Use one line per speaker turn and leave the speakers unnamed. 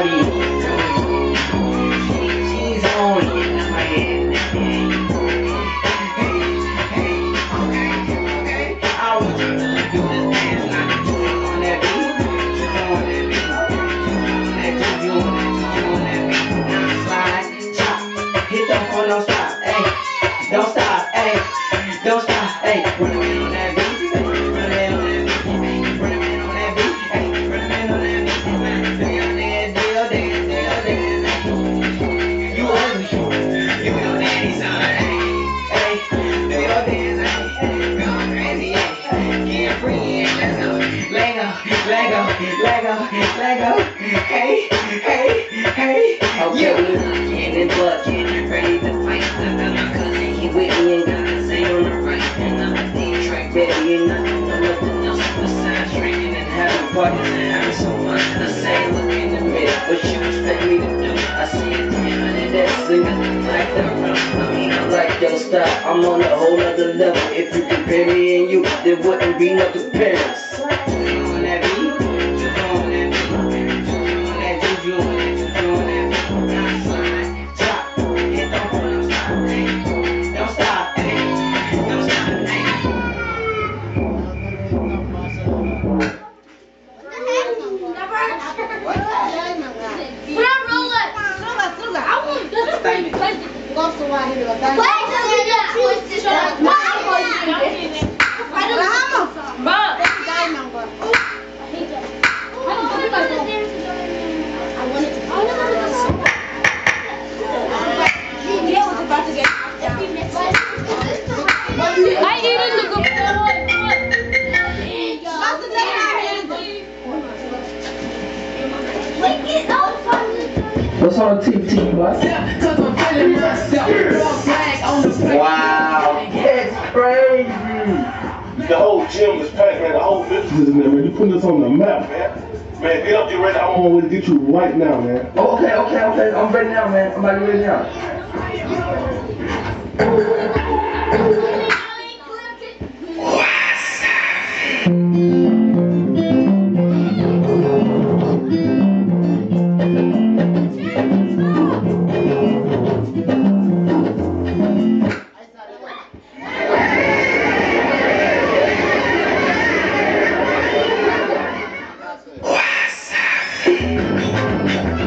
She's on it. I want you to do this dance, not the joint on that beat. On that beat. That juju on that beat. Now slide, chop, hit the phone, don't stop, ayy. Don't stop, ayy. Don't stop, ayy. Run a man on that beat. Run a man on that beat. Run a man on that beat. Ayy. Run a man on that beat. Do your dance, do your dance, do your dance, ayy. You ugly. You your daddy son, ayy. Ayy. Do your dance, ayy. Go crazy, ayy. Get free, ayy. Let's go. Lego, Lego, Lego, Lego. Hey, hey, hey. Okay, in bucket, ready to fight. I got my cousin, he with me and got to say on the right. And I'm a D-track, baby, you know nothing else besides drinking and having parties and having so much to say. Look in the mirror, what you expect me to do? I see a demon and that singer like the rock. I mean, I like your style, I'm on a whole other level. If you compare me and you, there wouldn't be no comparison.
Gosto mais de lá.
What's on TT, boy?
Wow, it's crazy.
The whole gym is packed, man. The whole business is in there, man. You put this on the map, man. Man, get up, get ready. I'm on my way to get you right now, man.
Oh, okay. I'm ready now, man. I'm about to ready now.
Wasabi.